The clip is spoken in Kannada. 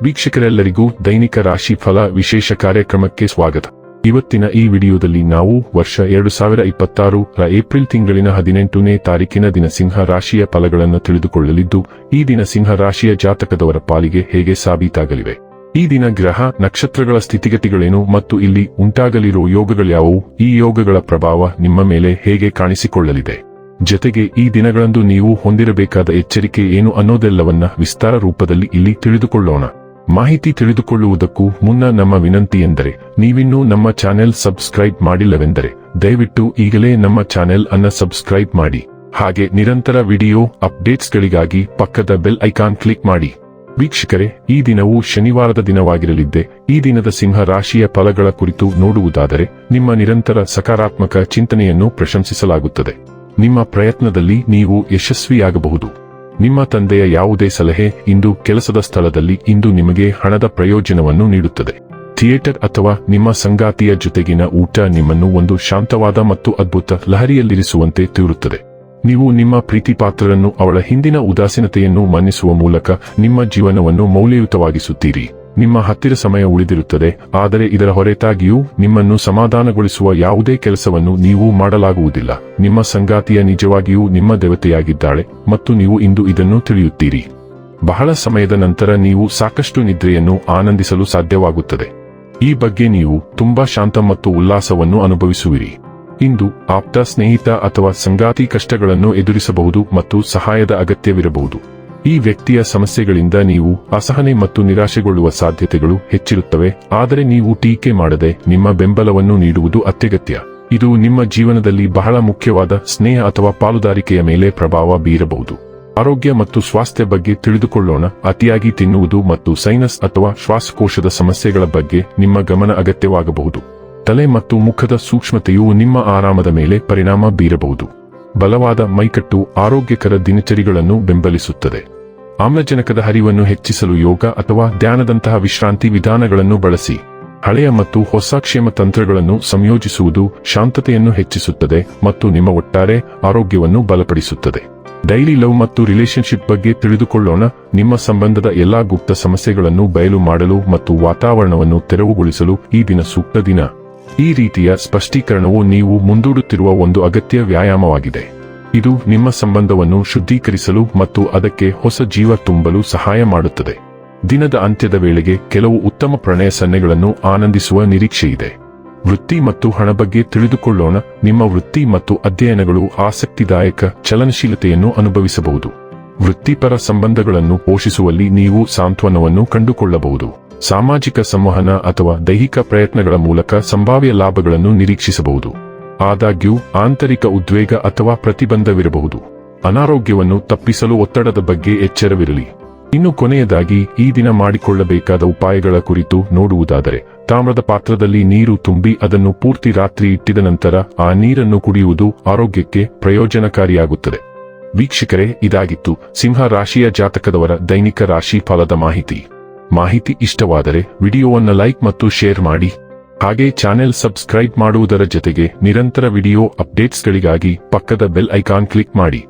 ವೀಕ್ಷಕರೆಲ್ಲರಿಗೂ ದೈನಿಕ ರಾಶಿ ಫಲ ವಿಶೇಷ ಕಾರ್ಯಕ್ರಮಕ್ಕೆ ಸ್ವಾಗತ. ಇವತ್ತಿನ ಈ ವಿಡಿಯೋದಲ್ಲಿ ನಾವು ವರ್ಷ 2026 ರ ಏಪ್ರಿಲ್ ತಿಂಗಳಿನ 18ನೇ ತಾರೀಕಿನ ದಿನ ಸಿಂಹ ರಾಶಿಯ ಫಲಗಳನ್ನು ತಿಳಿದುಕೊಳ್ಳಲಿದ್ದು, ಈ ದಿನ ಸಿಂಹ ರಾಶಿಯ ಜಾತಕದವರ ಪಾಲಿಗೆ ಹೇಗೆ ಸಾಬೀತಾಗಲಿವೆ, ಈ ದಿನ ಗ್ರಹ ನಕ್ಷತ್ರಗಳ ಸ್ಥಿತಿಗತಿಗಳೇನು ಮತ್ತು ಇಲ್ಲಿ ಉಂಟಾಗಲಿರುವ ಯೋಗಗಳ್ಯಾವುವು, ಈ ಯೋಗಗಳ ಪ್ರಭಾವ ನಿಮ್ಮ ಮೇಲೆ ಹೇಗೆ ಕಾಣಿಸಿಕೊಳ್ಳಲಿದೆ, ಜೊತೆಗೆ ಈ ದಿನಗಳಂದು ನೀವು ಹೊಂದಿರಬೇಕಾದ ಎಚ್ಚರಿಕೆ ಏನು ಅನ್ನೋದೆಲ್ಲವನ್ನ ವಿಸ್ತಾರ ರೂಪದಲ್ಲಿ ಇಲ್ಲಿ ತಿಳಿದುಕೊಳ್ಳೋಣ. ಮಾಹಿತಿ ತಿಳಿದುಕೊಳ್ಳುವುದಕ್ಕೂ ಮುನ್ನ ನಮ್ಮ ವಿನಂತಿ ಎಂದರೆ, ನೀವಿನ್ನೂ ನಮ್ಮ ಚಾನೆಲ್ ಸಬ್ಸ್ಕ್ರೈಬ್ ಮಾಡಿಲ್ಲವೆಂದರೆ ದಯವಿಟ್ಟು ಈಗಲೇ ನಮ್ಮ ಚಾನೆಲ್ ಅನ್ನು ಸಬ್ಸ್ಕ್ರೈಬ್ ಮಾಡಿ. ಹಾಗೆ ನಿರಂತರ ವಿಡಿಯೋ ಅಪ್ಡೇಟ್ಸ್ಗಳಿಗಾಗಿ ಪಕ್ಕದ ಬೆಲ್ ಐಕಾನ್ ಕ್ಲಿಕ್ ಮಾಡಿ. ವೀಕ್ಷಕರೇ, ಈ ದಿನವು ಶನಿವಾರದ ದಿನವಾಗಿರಲಿದ್ದೆ. ಈ ದಿನದ ಸಿಂಹ ರಾಶಿಯ ಫಲಗಳ ಕುರಿತು ನೋಡುವುದಾದರೆ, ನಿಮ್ಮ ನಿರಂತರ ಸಕಾರಾತ್ಮಕ ಚಿಂತನೆಯನ್ನು ಪ್ರಶಂಸಿಸಲಾಗುತ್ತದೆ. ನಿಮ್ಮ ಪ್ರಯತ್ನದಲ್ಲಿ ನೀವು ಯಶಸ್ವಿಯಾಗಬಹುದು. ನಿಮ್ಮ ತಂದೆಯ ಯಾವುದೇ ಸಲಹೆ ಇಂದು ಕೆಲಸದ ಸ್ಥಳದಲ್ಲಿ ಇಂದು ನಿಮಗೆ ಹಣದ ಪ್ರಯೋಜನವನ್ನು ನೀಡುತ್ತದೆ. ಥಿಯೇಟರ್ ಅಥವಾ ನಿಮ್ಮ ಸಂಗಾತಿಯ ಜೊತೆಗಿನ ಊಟ ನಿಮ್ಮನ್ನು ಒಂದು ಶಾಂತವಾದ ಮತ್ತು ಅದ್ಭುತ ಲಹರಿಯಲ್ಲಿರಿಸುವಂತೆ ತೋರುತ್ತದೆ. ನೀವು ನಿಮ್ಮ ಪ್ರೀತಿಪಾತ್ರರನ್ನು ಅವಳ ಹಿಂದಿನ ಉದಾಸೀನತೆಯನ್ನು ಮನ್ನಿಸುವ ಮೂಲಕ ನಿಮ್ಮ ಜೀವನವನ್ನು ಮೌಲ್ಯಯುತವಾಗಿಸುತ್ತೀರಿ. ನಿಮ್ಮ ಹತ್ತಿರ ಸಮಯ ಉಳಿದಿರುತ್ತದೆ, ಆದರೆ ಇದರ ಹೊರತಾಗಿಯೂ ನಿಮ್ಮನ್ನು ಸಮಾಧಾನಗೊಳಿಸುವ ಯಾವುದೇ ಕೆಲಸವನ್ನು ನೀವು ಮಾಡಲಾಗುವುದಿಲ್ಲ. ನಿಮ್ಮ ಸಂಗಾತಿಯ ನಿಜವಾಗಿಯೂ ನಿಮ್ಮ ದೇವತೆಯಾಗಿದ್ದಾಳೆ ಮತ್ತು ನೀವು ಇಂದು ಇದನ್ನು ತಿಳಿಯುತ್ತೀರಿ. ಬಹಳ ಸಮಯದ ನಂತರ ನೀವು ಸಾಕಷ್ಟು ನಿದ್ರೆಯನ್ನು ಆನಂದಿಸಲು ಸಾಧ್ಯವಾಗುತ್ತದೆ. ಈ ಬಗ್ಗೆ ನೀವು ತುಂಬಾ ಶಾಂತ ಮತ್ತು ಉಲ್ಲಾಸವನ್ನು ಅನುಭವಿಸುವಿರಿ. ಇಂದು ಆಪ್ತ ಸ್ನೇಹಿತ ಅಥವಾ ಸಂಗಾತಿ ಕಷ್ಟಗಳನ್ನು ಎದುರಿಸಬಹುದು ಮತ್ತು ಸಹಾಯದ ಅಗತ್ಯವಿರಬಹುದು. ಈ ವ್ಯಕ್ತಿಯ ಸಮಸ್ಯೆಗಳಿಂದ ನೀವು ಅಸಹನೆ ಮತ್ತು ನಿರಾಶೆಗೊಳ್ಳುವ ಸಾಧ್ಯತೆಗಳು ಹೆಚ್ಚಿರುತ್ತವೆ, ಆದರೆ ನೀವು ಟೀಕೆ ಮಾಡದೆ ನಿಮ್ಮ ಬೆಂಬಲವನ್ನು ನೀಡುವುದು ಅತ್ಯಗತ್ಯ. ಇದು ನಿಮ್ಮ ಜೀವನದಲ್ಲಿ ಬಹಳ ಮುಖ್ಯವಾದ ಸ್ನೇಹ ಅಥವಾ ಪಾಲುದಾರಿಕೆಯ ಮೇಲೆ ಪ್ರಭಾವ ಬೀರಬಹುದು. ಆರೋಗ್ಯ ಮತ್ತು ಸ್ವಾಸ್ಥ್ಯ ಬಗ್ಗೆ ತಿಳಿದುಕೊಳ್ಳೋಣ. ಅತಿಯಾಗಿ ತಿನ್ನುವುದು ಮತ್ತು ಸೈನಸ್ ಅಥವಾ ಶ್ವಾಸಕೋಶದ ಸಮಸ್ಯೆಗಳ ಬಗ್ಗೆ ನಿಮ್ಮ ಗಮನ ಅಗತ್ಯವಾಗಬಹುದು. ತಲೆ ಮತ್ತು ಮುಖದ ಸೂಕ್ಷ್ಮತೆಯು ನಿಮ್ಮ ಆರಾಮದ ಮೇಲೆ ಪರಿಣಾಮ ಬೀರಬಹುದು. ಬಲವಾದ ಮೈಕಟ್ಟು ಆರೋಗ್ಯಕರ ದಿನಚರಿಗಳನ್ನು ಬೆಂಬಲಿಸುತ್ತದೆ. ಆಮ್ಲಜನಕದ ಹರಿವನ್ನು ಹೆಚ್ಚಿಸಲು ಯೋಗ ಅಥವಾ ಧ್ಯಾನದಂತಹ ವಿಶ್ರಾಂತಿ ವಿಧಾನಗಳನ್ನು ಬಳಸಿ. ಹಳೆಯ ಮತ್ತು ಹೊಸ ಕ್ಷೇಮ ತಂತ್ರಗಳನ್ನು ಸಂಯೋಜಿಸುವುದು ಶಾಂತತೆಯನ್ನು ಹೆಚ್ಚಿಸುತ್ತದೆ ಮತ್ತು ನಿಮ್ಮ ಒಟ್ಟಾರೆ ಆರೋಗ್ಯವನ್ನು ಬಲಪಡಿಸುತ್ತದೆ. ಡೈಲಿ ಲವ್ ಮತ್ತು ರಿಲೇಶನ್ಶಿಪ್ ಬಗ್ಗೆ ತಿಳಿದುಕೊಳ್ಳೋಣ. ನಿಮ್ಮ ಸಂಬಂಧದ ಎಲ್ಲಾ ಗುಪ್ತ ಸಮಸ್ಯೆಗಳನ್ನು ಬಯಲು ಮಾಡಲು ಮತ್ತು ವಾತಾವರಣವನ್ನು ತೆರವುಗೊಳಿಸಲು ಈ ದಿನ ಸೂಕ್ತ ದಿನ. ಈ ರೀತಿಯ ಸ್ಪಷ್ಟೀಕರಣವು ನೀವು ಮುಂದೂಡುತ್ತಿರುವ ಒಂದು ಅಗತ್ಯ ವ್ಯಾಯಾಮವಾಗಿದೆ. ಇದು ನಿಮ್ಮ ಸಂಬಂಧವನ್ನು ಶುದ್ಧೀಕರಿಸಲು ಮತ್ತು ಅದಕ್ಕೆ ಹೊಸ ಜೀವ ತುಂಬಲು ಸಹಾಯ ಮಾಡುತ್ತದೆ. ದಿನದ ಅಂತ್ಯದ ವೇಳೆಗೆ ಕೆಲವು ಉತ್ತಮ ಪ್ರಣಯ ಸನ್ನೆಗಳನ್ನು ಆನಂದಿಸುವ ನಿರೀಕ್ಷೆಯಿದೆ. ವೃತ್ತಿ ಮತ್ತು ಹಣ ಬಗ್ಗೆ ತಿಳಿದುಕೊಳ್ಳೋಣ. ನಿಮ್ಮ ವೃತ್ತಿ ಮತ್ತು ಅಧ್ಯಯನಗಳು ಆಸಕ್ತಿದಾಯಕ ಚಲನಶೀಲತೆಯನ್ನು ಅನುಭವಿಸಬಹುದು. ವೃತ್ತಿಪರ ಸಂಬಂಧಗಳನ್ನು ಪೋಷಿಸುವಲ್ಲಿ ನೀವು ಸಾಂತ್ವನವನ್ನು ಕಂಡುಕೊಳ್ಳಬಹುದು. ಸಾಮಾಜಿಕ ಸಂವಹನ ಅಥವಾ ದೈಹಿಕ ಪ್ರಯತ್ನಗಳ ಮೂಲಕ ಸಂಭಾವ್ಯ ಲಾಭಗಳನ್ನು ನಿರೀಕ್ಷಿಸಬಹುದು. ಆದಾಗ್ಯೂ ಆಂತರಿಕ ಉದ್ವೇಗ ಅಥವಾ ಪ್ರತಿಬಂಧವಿರಬಹುದು. ಅನಾರೋಗ್ಯವನ್ನು ತಪ್ಪಿಸಲು ಒತ್ತಡದ ಬಗ್ಗೆ ಎಚ್ಚರವಿರಲಿ. ಇನ್ನು ಕೊನೆಯದಾಗಿ ಈ ದಿನ ಮಾಡಿಕೊಳ್ಳಬೇಕಾದ ಉಪಾಯಗಳ ಕುರಿತು ನೋಡುವುದಾದರೆ, ತಾಮ್ರದ ಪಾತ್ರದಲ್ಲಿ ನೀರು ತುಂಬಿ ಅದನ್ನು ಪೂರ್ತಿ ರಾತ್ರಿ ಇಟ್ಟಿದ ನಂತರ ಆ ನೀರನ್ನು ಕುಡಿಯುವುದು ಆರೋಗ್ಯಕ್ಕೆ ಪ್ರಯೋಜನಕಾರಿಯಾಗುತ್ತದೆ. ವೀಕ್ಷಕರೇ, ಇದಾಗಿತ್ತು ಸಿಂಹ ರಾಶಿಯ ಜಾತಕದವರ ದೈನಿಕ ರಾಶಿ ಫಲದ ಮಾಹಿತಿ ಇಷ್ಟವಾದರೆ ವಿಡಿಯೋವನ್ನು ಲೈಕ್ ಮತ್ತು ಶೇರ್ ಮಾಡಿ. ಹಾಗೆ ಚಾನೆಲ್ ಸಬ್ಸ್ಕ್ರೈಬ್ ಮಾಡುವುದರ ಜೊತೆಗೆ ನಿರಂತರ ವಿಡಿಯೋ ಅಪ್ಡೇಟ್ಸ್ಗಳಿಗಾಗಿ ಪಕ್ಕದ ಬೆಲ್ ಐಕಾನ್ ಕ್ಲಿಕ್ ಮಾಡಿ.